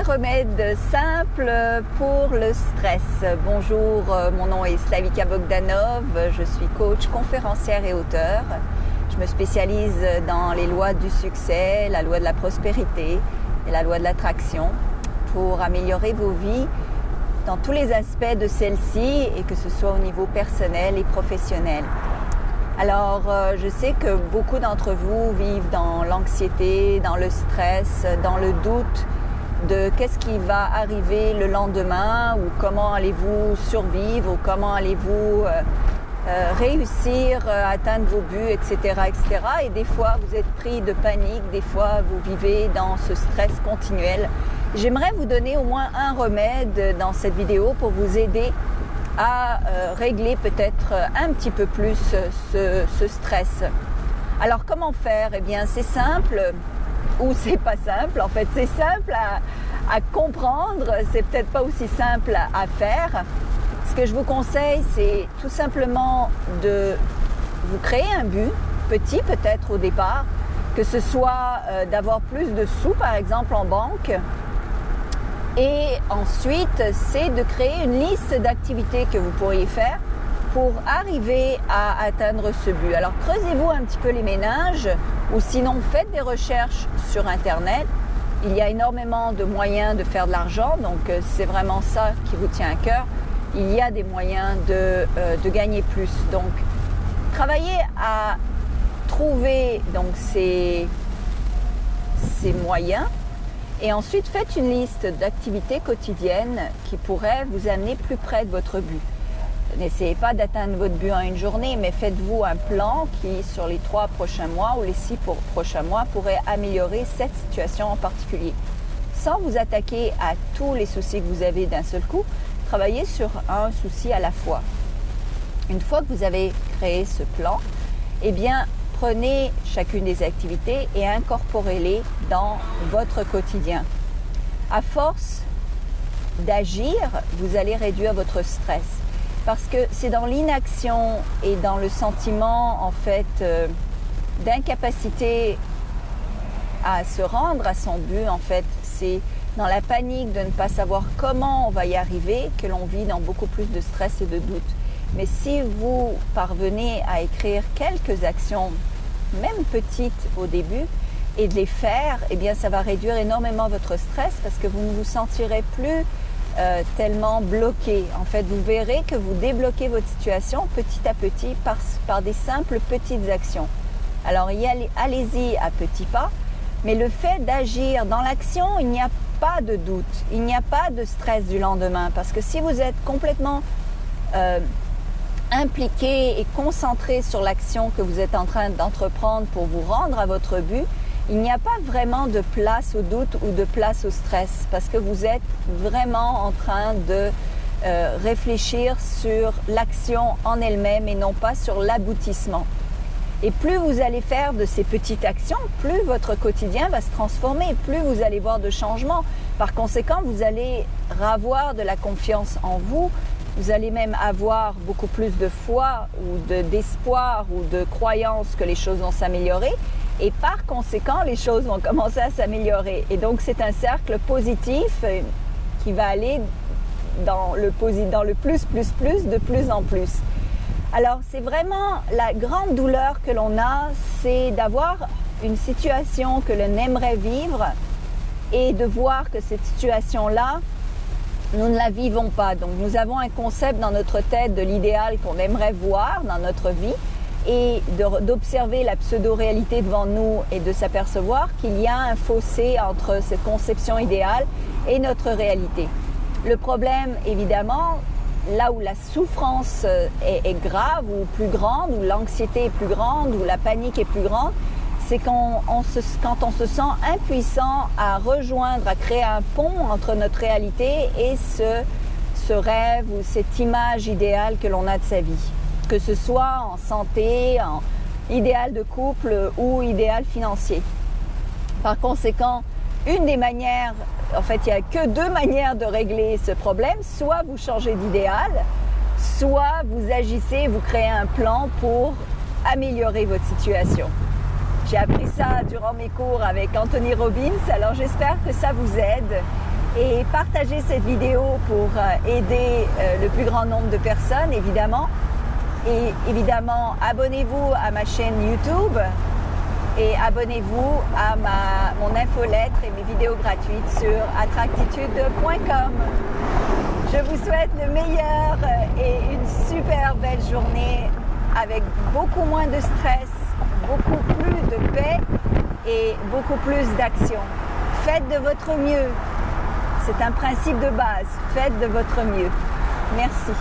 un remède simple pour le stress. Bonjour, mon nom est Slavika Bogdanov, je suis coach, conférencière et auteure. Je me spécialise dans les lois du succès, la loi de la prospérité et la loi de l'attraction pour améliorer vos vies dans tous les aspects de celle-ci et que ce soit au niveau personnel et professionnel. Alors, je sais que beaucoup d'entre vous vivent dans l'anxiété, dans le stress, dans le doute de qu'est-ce qui va arriver le lendemain ou comment allez-vous survivre ou comment allez-vous réussir à atteindre vos buts, etc., etc. Et des fois, vous êtes pris de panique, des fois, vous vivez dans ce stress continuel. J'aimerais vous donner au moins un remède dans cette vidéo pour vous aider à régler peut-être un petit peu plus ce stress. Alors comment faire? Eh bien c'est simple, ou c'est pas simple, en fait c'est simple à comprendre, c'est peut-être pas aussi simple à faire. Ce que je vous conseille, c'est tout simplement de vous créer un but, petit peut-être au départ, que ce soit d'avoir plus de sous par exemple en banque. Et ensuite, c'est de créer une liste d'activités que vous pourriez faire pour arriver à atteindre ce but. Alors, creusez-vous un petit peu les méninges ou sinon faites des recherches sur Internet. Il y a énormément de moyens de faire de l'argent, donc c'est vraiment ça qui vous tient à cœur. Il y a des moyens de gagner plus. Donc, travaillez à trouver donc, ces moyens. Et ensuite, faites une liste d'activités quotidiennes qui pourraient vous amener plus près de votre but. N'essayez pas d'atteindre votre but en une journée, mais faites-vous un plan qui, sur les 3 prochains mois ou les 6 prochains mois, pourrait améliorer cette situation en particulier. Sans vous attaquer à tous les soucis que vous avez d'un seul coup, travaillez sur un souci à la fois. Une fois que vous avez créé ce plan, eh bien, prenez chacune des activités et incorporez-les dans votre quotidien. À force d'agir, vous allez réduire votre stress. Parce que c'est dans l'inaction et dans le sentiment en fait d'incapacité à se rendre à son but, en fait, c'est dans la panique de ne pas savoir comment on va y arriver que l'on vit dans beaucoup plus de stress et de doute. Mais si vous parvenez à écrire quelques actions, même petites au début, et de les faire, eh bien ça va réduire énormément votre stress parce que vous ne vous sentirez plus tellement bloqué. En fait, vous verrez que vous débloquez votre situation petit à petit par des simples petites actions. Alors, allez-y à petits pas, mais le fait d'agir dans l'action, il n'y a pas de doute, il n'y a pas de stress du lendemain parce que si vous êtes complètement impliqué et concentré sur l'action que vous êtes en train d'entreprendre pour vous rendre à votre but, il n'y a pas vraiment de place au doute ou de place au stress parce que vous êtes vraiment en train de réfléchir sur l'action en elle-même et non pas sur l'aboutissement. Et plus vous allez faire de ces petites actions, plus votre quotidien va se transformer, plus vous allez voir de changements. Par conséquent, vous allez avoir de la confiance en vous. Vous allez même avoir beaucoup plus de foi ou d'espoir ou de croyance que les choses vont s'améliorer. Et par conséquent, les choses vont commencer à s'améliorer. Et donc, c'est un cercle positif qui va aller dans le plus, de plus en plus. Alors, c'est vraiment la grande douleur que l'on a, c'est d'avoir une situation que l'on aimerait vivre et de voir que cette situation-là, nous ne la vivons pas. Donc, nous avons un concept dans notre tête de l'idéal qu'on aimerait voir dans notre vie et d'observer la pseudo-réalité devant nous et de s'apercevoir qu'il y a un fossé entre cette conception idéale et notre réalité. Le problème, évidemment, là où la souffrance est grave ou plus grande, où l'anxiété est plus grande, où la panique est plus grande, c'est quand on se sent impuissant à rejoindre, à créer un pont entre notre réalité et ce rêve ou cette image idéale que l'on a de sa vie. Que ce soit en santé, en idéal de couple ou idéal financier. Par conséquent, une des manières, en fait, il n'y a que 2 manières de régler ce problème. Soit vous changez d'idéal, soit vous agissez, vous créez un plan pour améliorer votre situation. J'ai appris ça durant mes cours avec Anthony Robbins, alors j'espère que ça vous aide et partagez cette vidéo pour aider le plus grand nombre de personnes, évidemment. Et évidemment, abonnez-vous à ma chaîne YouTube et abonnez-vous à mon infolettre et mes vidéos gratuites sur attractitude.com. Je vous souhaite le meilleur et une super belle journée avec beaucoup moins de stress, beaucoup plus de paix et beaucoup plus d'action. Faites de votre mieux. C'est un principe de base. Faites de votre mieux. Merci.